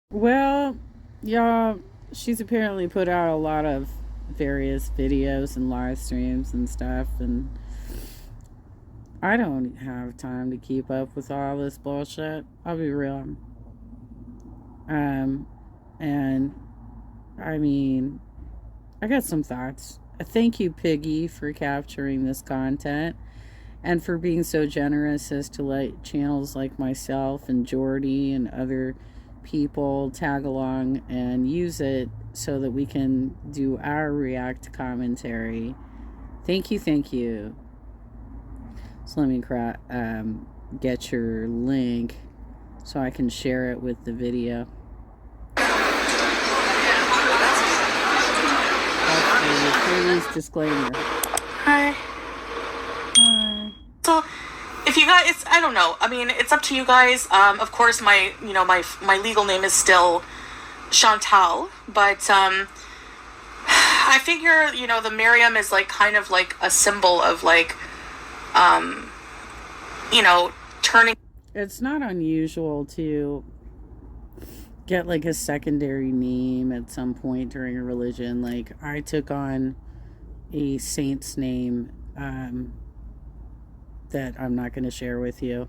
Well, y'all, she's apparently put out a lot of various videos and live streams and stuff, and I don't have time to keep up with all this bullshit. I'll be real. Um, and I mean, I got some thoughts. Thank you, Piggy, for capturing this content and for being so generous as to let channels like myself and Jordy and other people tag along and use it so that we can do our react commentary. Thank you, thank you. So let me get your link so I can share it with the video. That's the disclaimer. Hi. Hi. So, if you guys, I don't know. I mean, it's up to you guys. Of course, my legal name is still Chantal, but I figure the Miriam is like kind of like a symbol of like turning. It's not unusual to get like a secondary name at some point during a religion. Like I took on a saint's name that I'm not going to share with you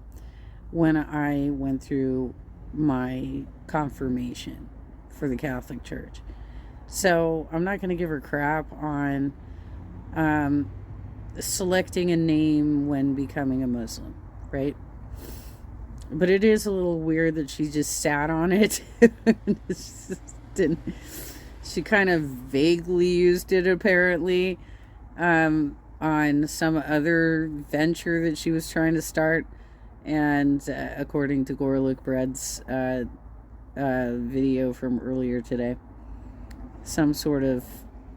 when I went through my confirmation for the Catholic Church. So I'm not going to give her crap on selecting a name when becoming a Muslim, right? But it is a little weird that she just sat on it. She kind of vaguely used it apparently on some other venture that she was trying to start. And according to Gorlick Bread's video from earlier today, some sort of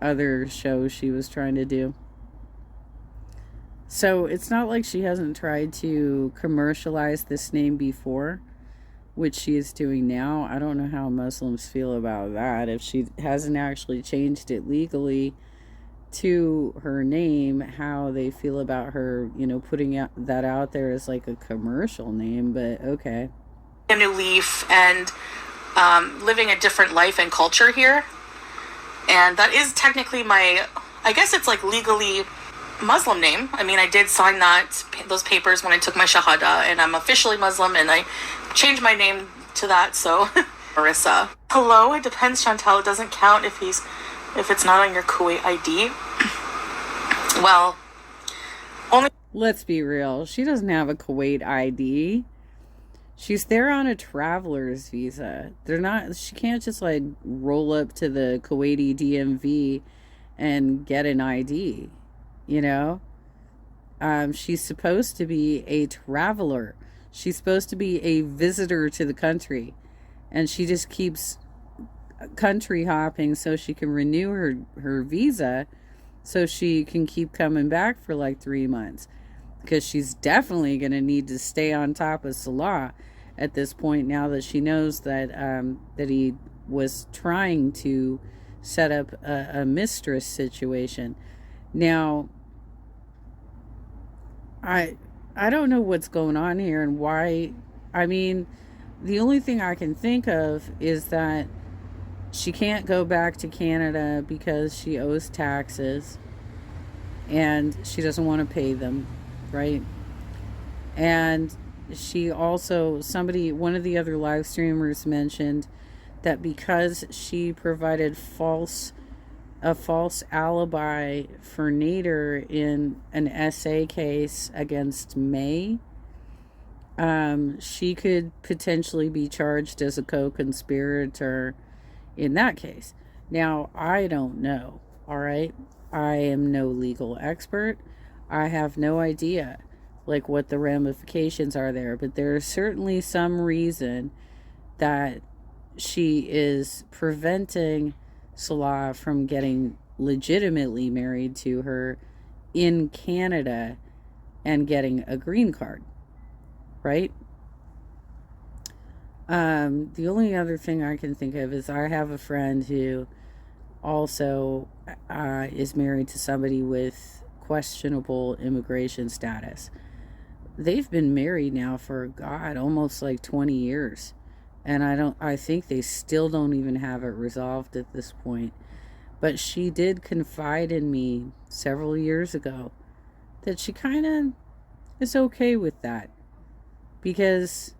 other show she was trying to do. So it's not like she hasn't tried to commercialize this name before, which she is doing now. I don't know how Muslims feel about that. If she hasn't actually changed it legally to her name, how they feel about her, putting that out there as like a commercial name, but okay. A new leaf and living a different life and culture here. And that is technically I guess it's like legally Muslim name. I mean, I did sign those papers when I took my Shahada, and I'm officially Muslim, and I changed my name to that, so Marissa. Hello, it depends, Chantal. It doesn't count if it's not on your Kuwait ID. Well, only... Let's be real. She doesn't have a Kuwait ID. She's there on a traveler's visa. She can't just like roll up to the Kuwaiti DMV and get an ID. She's supposed to be a traveler. She's supposed to be a visitor to the country. And she just keeps country hopping so she can renew her visa so she can keep coming back for like 3 months. Because she's definitely going to need to stay on top of Salah at this point now that she knows that that he was trying to set up a mistress situation. Now, I don't know what's going on here and why. I mean, the only thing I can think of is that she can't go back to Canada because she owes taxes and she doesn't want to pay them, right? And she also, one of the other live streamers mentioned that because she provided a false alibi for Nader in an SA case against May, she could potentially be charged as a co-conspirator in that case. Now, I don't know, all right? I am no legal expert. I have no idea, like, what the ramifications are there, but there is certainly some reason that she is preventing Salah from getting legitimately married to her in Canada and getting a green card, right? The only other thing I can think of is I have a friend who also is married to somebody with questionable immigration status. They've been married now for, God, almost like 20 years. And I think they still don't even have it resolved at this point. But she did confide in me several years ago that she kind of is okay with that because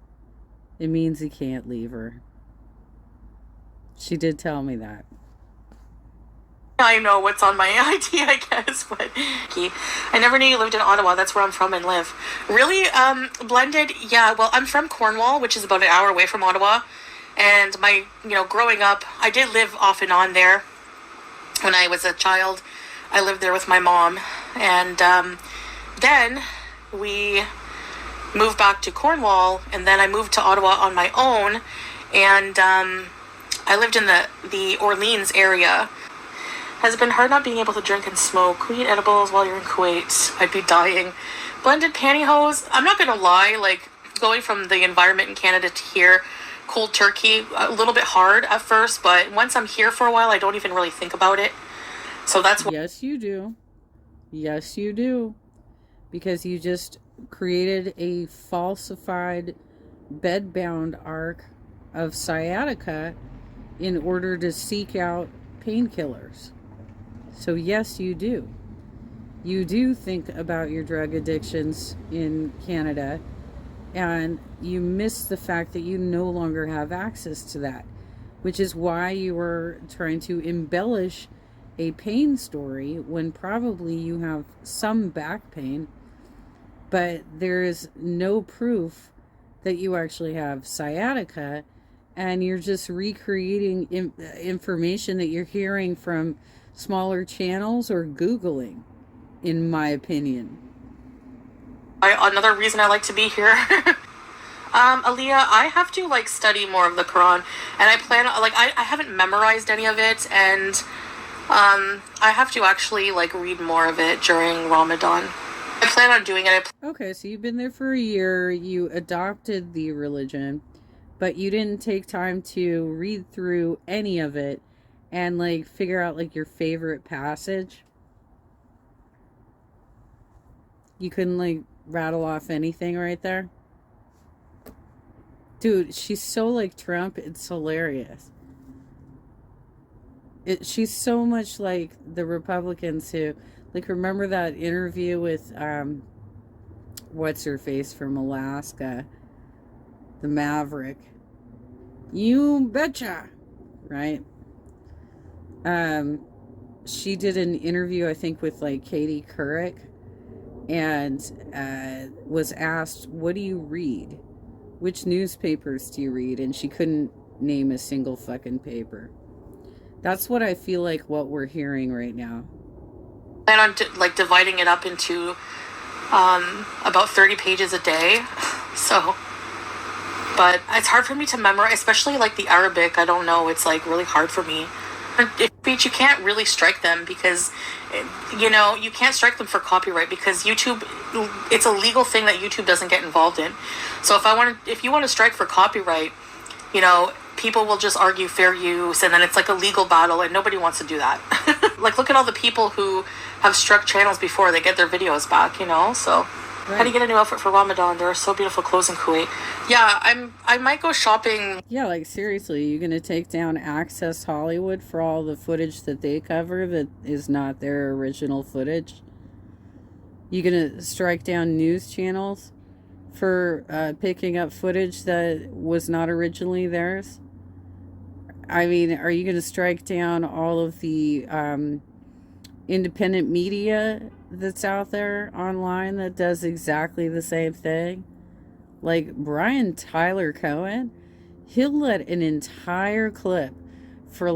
it means he can't leave her. She did tell me that. I know what's on my ID, I guess, but I never knew you lived in Ottawa. That's where I'm from and live. Really, blended? Yeah, well, I'm from Cornwall, which is about an hour away from Ottawa. And growing up, I did live off and on there. When I was a child, I lived there with my mom. And then we moved back to Cornwall, and then I moved to Ottawa on my own. And I lived in the Orleans area. Has it been hard not being able to drink and smoke weed edibles while you're in Kuwait? I'd be dying. Blended pantyhose. I'm not gonna lie, like going from the environment in Canada to here, cold turkey, a little bit hard at first, but once I'm here for a while, I don't even really think about it. So that's what. Yes, you do. Yes, you do. Because you just created a falsified bedbound arc of sciatica in order to seek out painkillers. So, yes, you do. You do think about your drug addictions in Canada, and you miss the fact that you no longer have access to that, which is why you were trying to embellish a pain story when probably you have some back pain, but there is no proof that you actually have sciatica, and you're just recreating information that you're hearing from smaller channels or Googling, in my opinion. Another reason I like to be here. Aaliyah, I have to study more of the Quran, and I plan I haven't memorized any of it, and I have to actually read more of it during Ramadan. I plan on doing it. Okay, so you've been there for a year, you adopted the religion, but you didn't take time to read through any of it and figure out your favorite passage. You couldn't rattle off anything right there. Dude, she's so like Trump, it's hilarious. She's so much like the Republicans who remember that interview with what's her face from Alaska, the Maverick. You betcha, right? She did an interview, I think, with Katie Couric, and was asked, "What do you read? Which newspapers do you read?" And she couldn't name a single fucking paper. That's what I feel like what we're hearing right now. I plan on dividing it up into about 30 pages a day. So, but it's hard for me to memorize, especially the Arabic. I don't know. It's really hard for me. Speech, you can't really strike them because, you can't strike them for copyright because YouTube, it's a legal thing that YouTube doesn't get involved in. So if you want to strike for copyright, people will just argue fair use, and then it's a legal battle, and nobody wants to do that. Look at all the people who have struck channels before they get their videos back, so. Right. How do you get a new outfit for Ramadan? There are so beautiful clothes in Kuwait. Yeah, I might go shopping. Yeah, seriously, you're gonna take down Access Hollywood for all the footage that they cover that is not their original footage? You gonna strike down news channels for picking up footage that was not originally theirs? I mean, are you gonna strike down all of the independent media that's out there online that does exactly the same thing? Brian Tyler Cohen, he'll let an entire clip for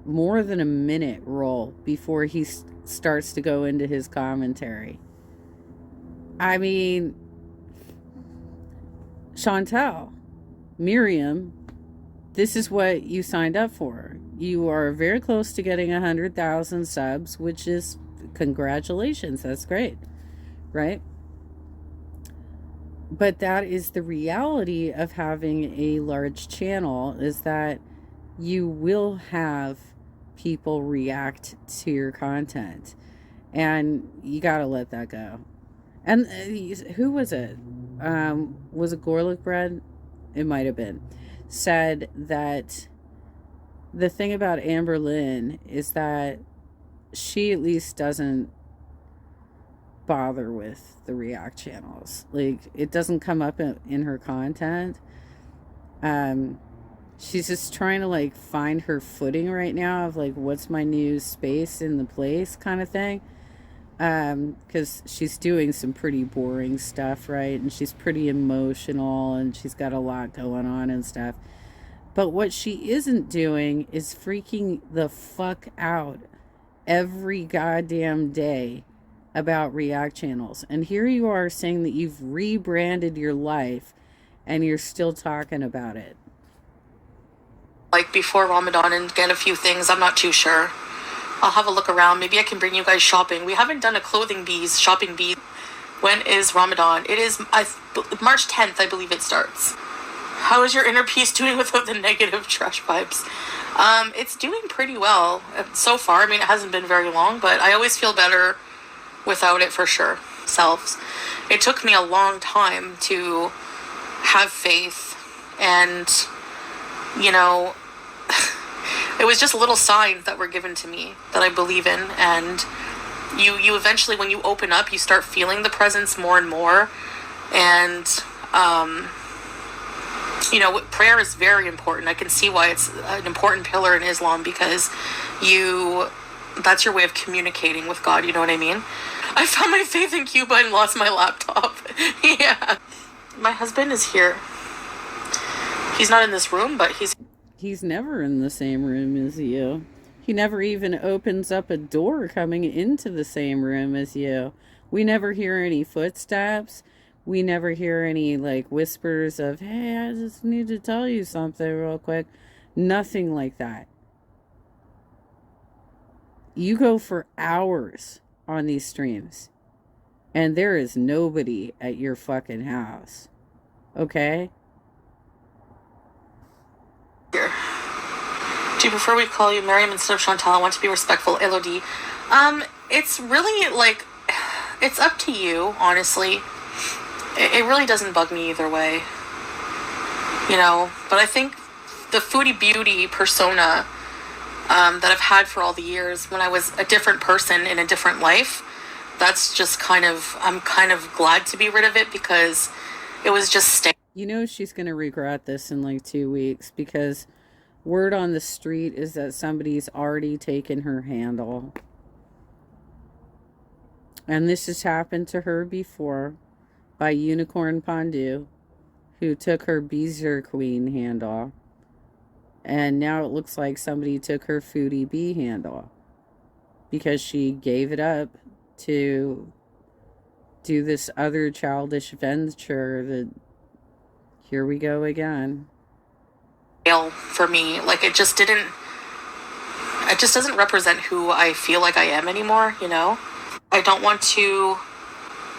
more than a minute roll before he starts to go into his commentary. I mean, Chantel, Miriam, this is what you signed up for. You are very close to getting 100,000 subs, which is congratulations. That's great, right? But that is the reality of having a large channel, is that you will have people react to your content, and you got to let that go. And who was it? Was it Garlic Bread? it might have been, said that the thing about Amber Lynn is that she at least doesn't bother with the React channels. Like, it doesn't come up in her content. Um, she's just trying to like find her footing right now of like, what's my new space in the place kind of thing. Because she's doing some pretty boring stuff, right? And she's pretty emotional and she's got a lot going on and stuff. But what she isn't doing is freaking the fuck out every goddamn day about React channels. And here you are saying that you've rebranded your life and you're still talking about it. Like before Ramadan and get a few things. I'm not too sure. I'll have a look around. Maybe I can bring you guys shopping. We haven't done a shopping bees. When is Ramadan? It is March 10th, I believe it starts. How is your inner peace doing without the negative trash vibes? It's doing pretty well so far. I mean, it hasn't been very long, but I always feel better without it for sure. Selves. It took me a long time to have faith, and you know, it was just little signs that were given to me that I believe in, and you eventually, when you open up, you start feeling the presence more and more, and prayer is very important. I can see why it's an important pillar in Islam, because that's your way of communicating with God, you know what I mean? I found my faith in Cuba and lost my laptop. Yeah. My husband is here. He's not in this room, but He's never in the same room as you. He never even opens up a door coming into the same room as you. We never hear any footsteps. We never hear any like whispers of, hey, I just need to tell you something real quick. Nothing like that. You go for hours on these streams and there is nobody at your fucking house. Okay? here. Do you prefer we call you Miriam instead of Chantal? I want to be respectful. Elodie. It's really like, it's up to you, honestly. It really doesn't bug me either way. You know, but I think the foodie beauty persona that I've had for all the years, when I was a different person in a different life, that's just I'm kind of glad to be rid of it, because it was just staying. You know she's going to regret this in like 2 weeks, because word on the street is that somebody's already taken her handle. And this has happened to her before by Unicorn Pondu, who took her Beezer Queen handle. And now it looks like somebody took her Foodie Bee handle, because she gave it up to do this other childish venture that, here we go again. For me, like, it just doesn't represent who I feel like I am anymore, you know? I don't want to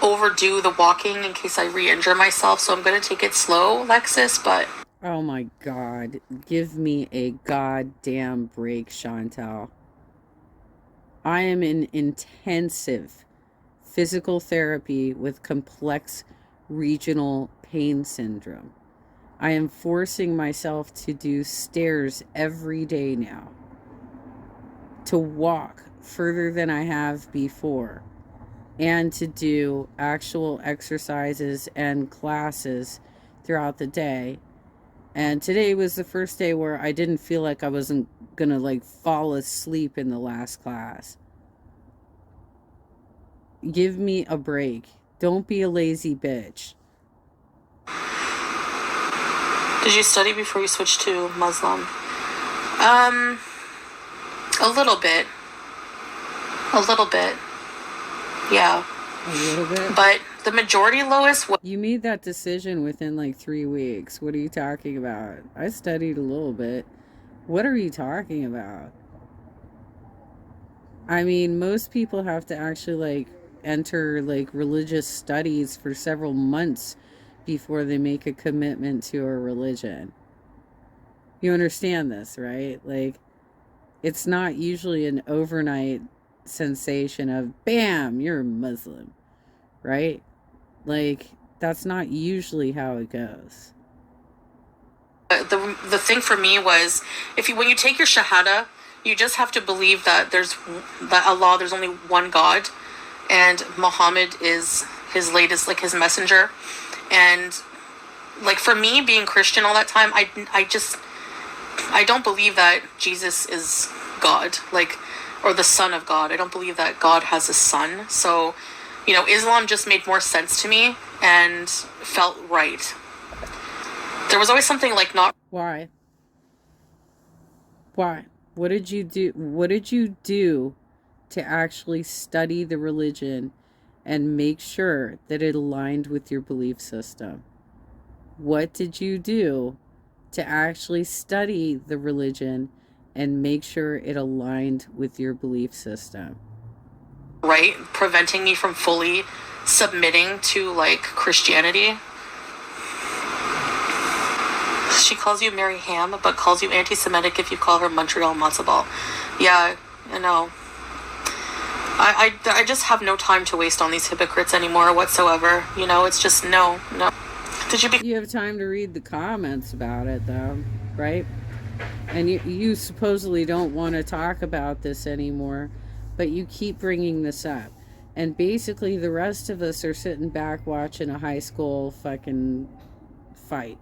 overdo the walking in case I re-injure myself, so I'm going to take it slow, Lexus, but... Oh my God. Give me a goddamn break, Chantal. I am in intensive physical therapy with complex regional pain syndrome. I am forcing myself to do stairs every day now, to walk further than I have before, and to do actual exercises and classes throughout the day. And today was the first day where I didn't feel like I wasn't gonna like fall asleep in the last class. Give me a break. Don't be a lazy bitch. Did you study before you switched to Muslim? A little bit. Yeah. A little bit? But the majority, Lois... You made that decision within like 3 weeks. What are you talking about? I studied a little bit. What are you talking about? I mean, most people have to actually like enter like religious studies for several months before they make a commitment to a religion. You understand this, right? Like, it's not usually an overnight sensation of, bam, you're a Muslim, right? Like, that's not usually how it goes. The thing for me was, when you take your shahada, you just have to believe that there's only one God, and Muhammad is his latest, like, his messenger. And like, for me, being Christian all that time, I don't believe that Jesus is God, like, or the son of God. I don't believe that God has a son. So, Islam just made more sense to me and felt right. There was always something like not. Why? Why? What did you do? What did you do to actually study the religion and make sure that it aligned with your belief system? What did you do to actually study the religion and make sure it aligned with your belief system? Right? Preventing me from fully submitting to, like, Christianity. She calls you Mary Ham, but calls you anti-Semitic if you call her Montreal matzo ball. Yeah, I know. I just have no time to waste on these hypocrites anymore whatsoever. It's just no. You have time to read the comments about it, though, right? And you supposedly don't want to talk about this anymore, but you keep bringing this up. And basically the rest of us are sitting back watching a high school fucking fight.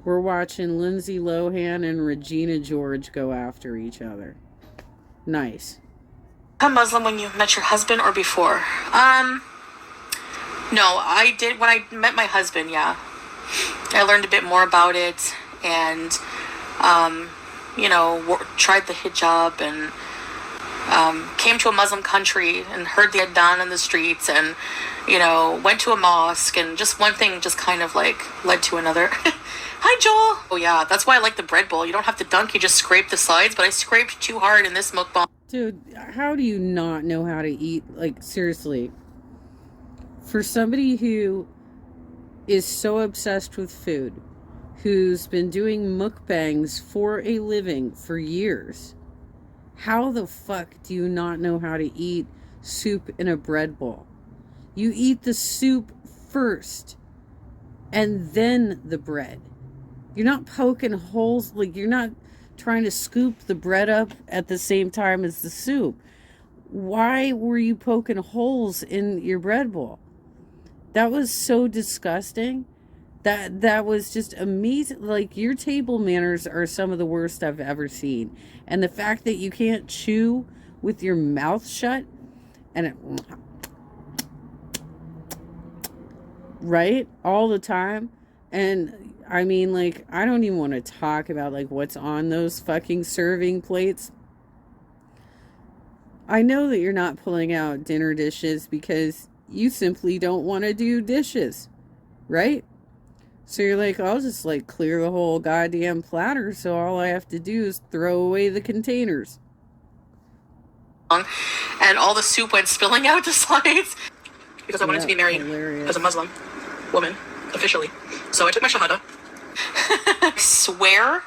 We're watching Lindsay Lohan and Regina George go after each other. Nice. A Muslim when you met your husband or before? No, I did when I met my husband, yeah. I learned a bit more about it and, tried the hijab and came to a Muslim country and heard the adhan in the streets and, went to a mosque, and just one thing just kind of like led to another. Hi, Joel. Oh, yeah, that's why I like the bread bowl. You don't have to dunk, you just scrape the sides, but I scraped too hard in this mukbang. Dude, how do you not know how to eat? Like, seriously. For somebody who is so obsessed with food, who's been doing mukbangs for a living for years, how the fuck do you not know how to eat soup in a bread bowl? You eat the soup first and then the bread. You're not poking holes, like, you're not trying to scoop the bread up at the same time as the soup. Why were you poking holes in your bread bowl? That was so disgusting. That was just amazing. Like, your table manners are some of the worst I've ever seen. And the fact that you can't chew with your mouth shut and it, right, all the time. And I mean, like, I don't even want to talk about, like, what's on those fucking serving plates. I know that you're not pulling out dinner dishes because you simply don't want to do dishes, right? So you're like, I'll just, like, clear the whole goddamn platter, so all I have to do is throw away the containers. And all the soup went spilling out the sides because I wanted to be married as a Muslim woman, officially. So I took my shahada. I swear.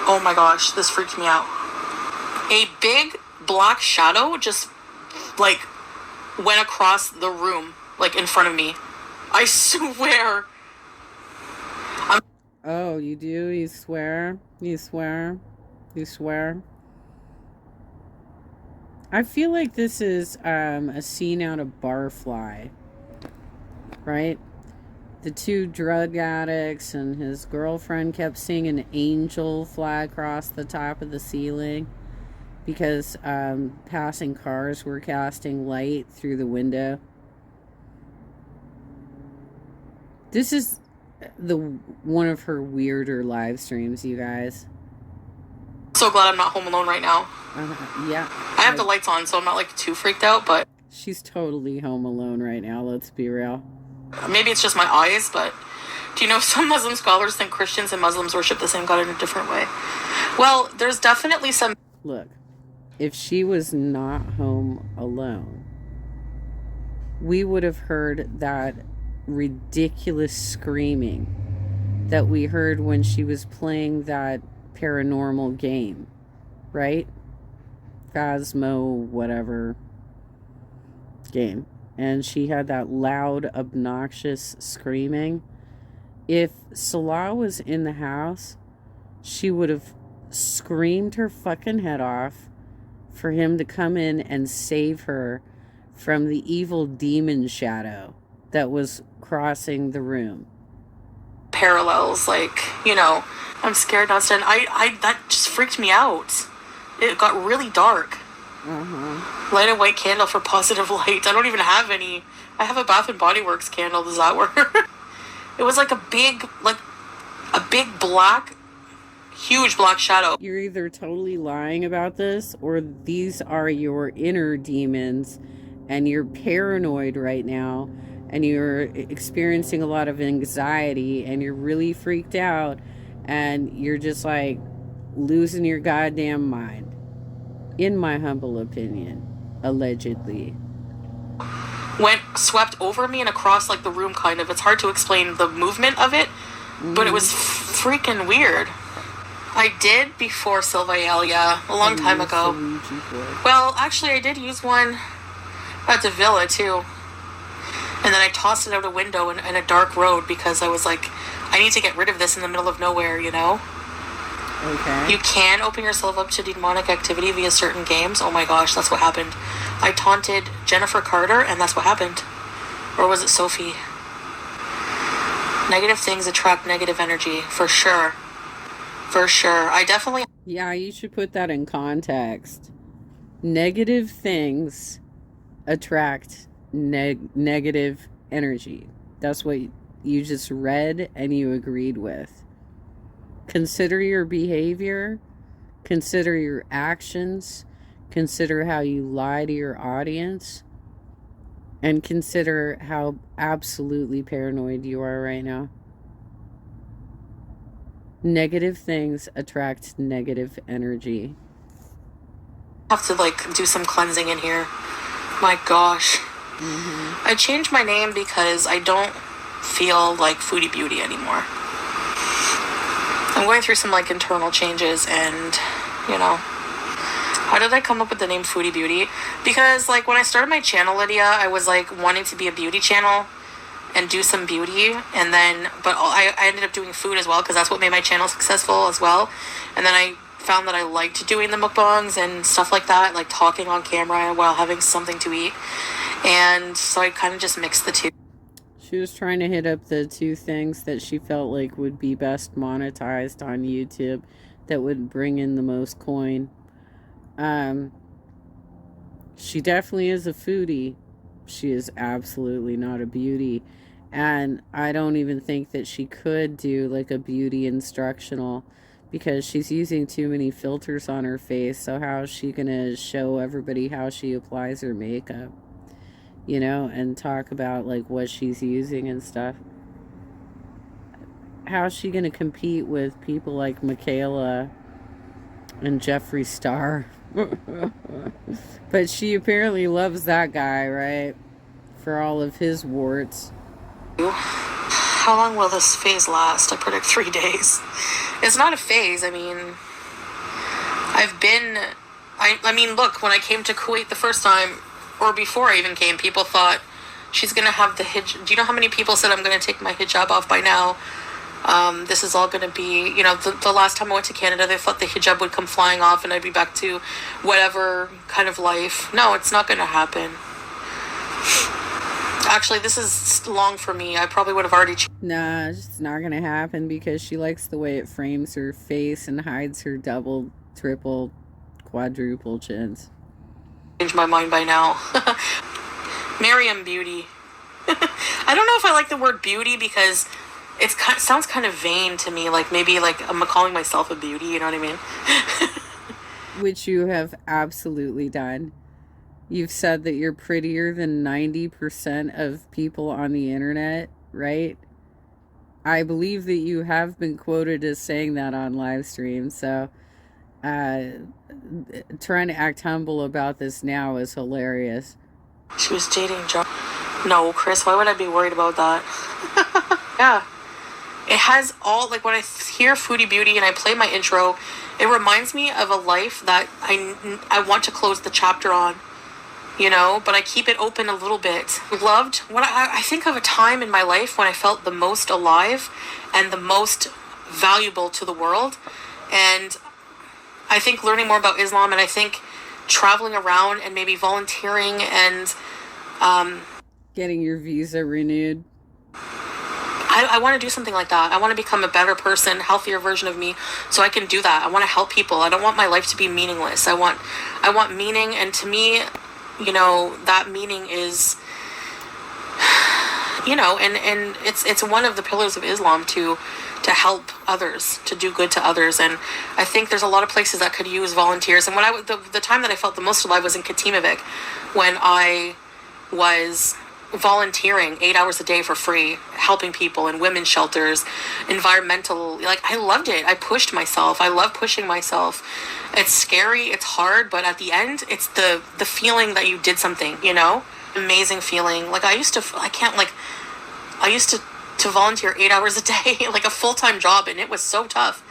Oh my gosh, this freaked me out. A big black shadow just, like, went across the room, like, in front of me. I swear. Oh, you do? You swear? You swear? You swear? I feel like this is a scene out of Barfly, right? The two drug addicts and his girlfriend kept seeing an angel fly across the top of the ceiling because passing cars were casting light through the window. This is one of her weirder live streams, you guys. So glad I'm not home alone right now. Yeah. I have the lights on, so I'm not, like, too freaked out, but she's totally home alone right now, let's be real. Maybe it's just my eyes, but do you know some Muslim scholars think Christians and Muslims worship the same God in a different way? Well, there's definitely some... Look, if she was not home alone, we would have heard that ridiculous screaming that we heard when she was playing that paranormal game, right? Phasmo, whatever game. And she had that loud, obnoxious screaming. If Salah was in the house, she would have screamed her fucking head off for him to come in and save her from the evil demon shadow that was crossing the room. Parallels, like, I'm scared not to. I that just freaked me out. It got really dark. Light a white candle for positive light. I don't even have any. I have a Bath and Body Works candle. Does that work? It was like a big black, huge black shadow. You're either totally lying about this, or these are your inner demons, and you're paranoid right now, and you're experiencing a lot of anxiety, and you're really freaked out, and you're just like losing your goddamn mind. In my humble opinion, allegedly. Swept over me and across like the room, kind of. It's hard to explain the movement of it, but it was freaking weird. I did before Silvael, yeah, a long time ago. Well, actually, I did use one at the villa too, and then I tossed it out a window in a dark road because I was like, I need to get rid of this in the middle of nowhere, Okay. You can open yourself up to demonic activity via certain games. Oh my gosh, that's what happened. I taunted Jennifer Carter, and that's what happened. Or was it Sophie? Negative things attract negative energy, for sure. For sure. I definitely... Yeah, you should put that in context. Negative things attract negative energy. That's what you just read and you agreed with. Consider your behavior, consider your actions, consider how you lie to your audience, and consider how absolutely paranoid you are right now. Negative things attract negative energy. I have to do some cleansing in here. My gosh. I changed my name because I don't feel like Foodie Beauty anymore. I'm going through some internal changes, and how did I come up with the name Foodie Beauty? Because when I started my channel, Lydia, I was wanting to be a beauty channel and do some beauty, and then I ended up doing food as well because that's what made my channel successful as well. And then I found that I liked doing the mukbangs and stuff like that, like talking on camera while having something to eat, and so I kind of just mixed the two. She was trying to hit up the two things that she felt like would be best monetized on YouTube, that would bring in the most coin. She definitely is a foodie. She is absolutely not a beauty. And I don't even think that she could do a beauty instructional, because she's using too many filters on her face. So how is she going to show everybody how she applies her makeup? And talk about what she's using and stuff. How is she going to compete with people like Michaela and Jeffree Star? But she apparently loves that guy, right? For all of his warts. How long will this phase last? I predict 3 days. It's not a phase. I mean, look, when I came to Kuwait the first time, or before I even came, people thought she's going to have the hijab. Do you know how many people said I'm going to take my hijab off by now? This is all going to be, the last time I went to Canada, they thought the hijab would come flying off and I'd be back to whatever kind of life. No, it's not going to happen. Actually, this is long for me. I probably would have already... Nah, it's not going to happen because she likes the way it frames her face and hides her double, triple, quadruple chins. Change my mind by now. Miriam Beauty. I don't know if I like the word beauty because it sounds kind of vain to me. Maybe I'm calling myself a beauty, you know what I mean? Which you have absolutely done. You've said that you're prettier than 90% of people on the internet, right? I believe that you have been quoted as saying that on live stream, so trying to act humble about this now is hilarious. She was dating John. No, Chris, why would I be worried about that? Yeah. It has all, when I hear Foodie Beauty and I play my intro, it reminds me of a life that I want to close the chapter on. but I keep it open a little bit. Loved when I think of a time in my life when I felt the most alive and the most valuable to the world. And I think learning more about Islam, and I think traveling around and maybe volunteering and getting your visa renewed. I want to do something like that. I want to become a better person, healthier version of me, so I can do that. I want to help people. I don't want my life to be meaningless. I want meaning, and to me, that meaning is, and it's one of the pillars of Islam to help others, to do good to others. And I think there's a lot of places that could use volunteers. And when the time that I felt the most alive was in Katimavik, when I was volunteering 8 hours a day for free, helping people in women's shelters, environmental, I loved it. I pushed myself. I love pushing myself. It's scary, it's hard, but at the end, it's the feeling that you did something, amazing feeling. I used to volunteer 8 hours a day, like a full-time job, and it was so tough,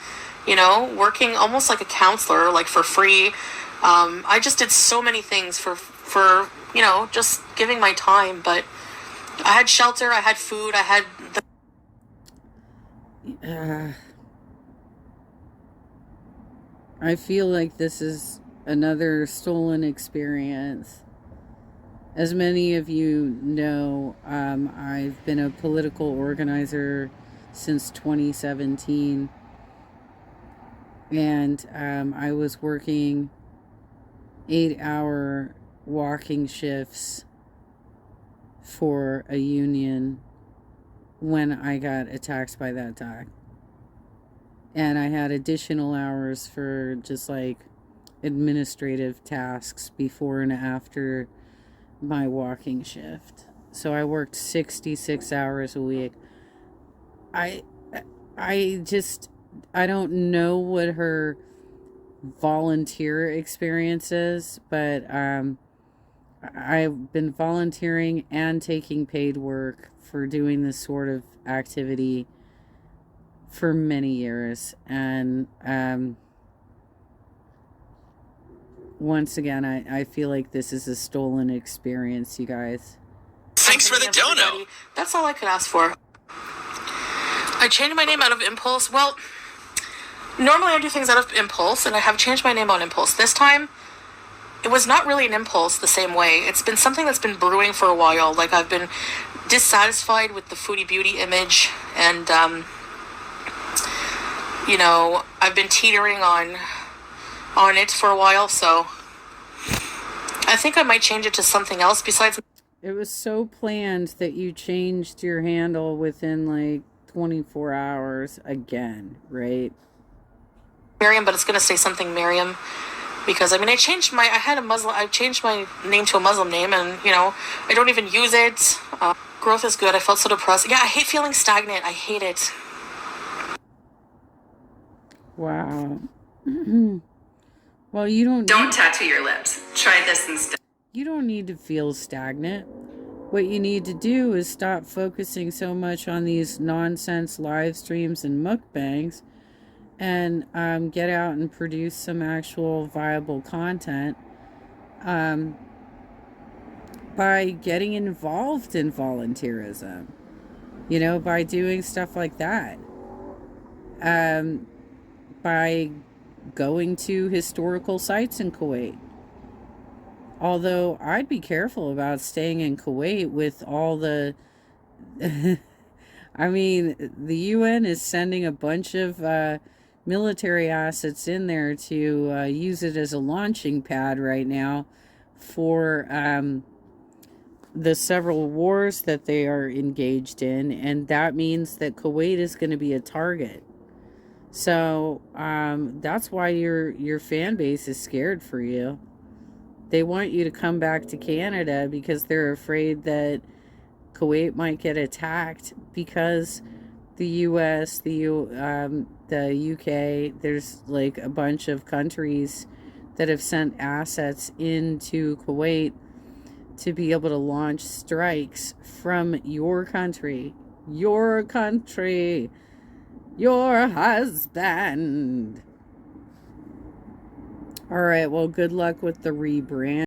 working almost like a counselor, for free. I just did so many things for just giving my time, but I had shelter, I had food, I had I feel like this is another stolen experience. As many of you know, I've been a political organizer since 2017, and I was working 8-hour walking shifts for a union when I got attacked by that dog. And I had additional hours for just administrative tasks before and after my walking shift. So I worked 66 hours a week. I don't know what her volunteer experience is, but I've been volunteering and taking paid work for doing this sort of activity for many years. And once again, I feel like this is a stolen experience, you guys. Thanks for the dono. That's all I could ask for. I changed my name out of impulse. Well, normally I do things out of impulse, and I have changed my name on impulse. This time, it was not really an impulse the same way. It's been something that's been brewing for a while. I've been dissatisfied with the foodie beauty image, and I've been teetering on it for a while, so I think I might change it to something else besides. It was so planned that you changed your handle within 24 hours again, right? Miriam, but it's going to say something Miriam, because I changed my name to a Muslim name, and I don't even use it. Growth is good. I felt so depressed. Yeah, I hate feeling stagnant. I hate it. Wow. Well, you don't tattoo your lips. Try this instead. You don't need to feel stagnant. What you need to do is stop focusing so much on these nonsense live streams and mukbangs, and get out and produce some actual viable content by getting involved in volunteerism, by doing stuff like that, by going to historical sites in Kuwait. Although I'd be careful about staying in Kuwait with all the the UN is sending a bunch of military assets in there to use it as a launching pad right now for the several wars that they are engaged in, and that means that Kuwait is going to be a target. So that's why your fan base is scared for you. They want you to come back to Canada because they're afraid that Kuwait might get attacked, because the US, the UK, there's a bunch of countries that have sent assets into Kuwait to be able to launch strikes from your country, your husband. All right, well, good luck with the rebrand.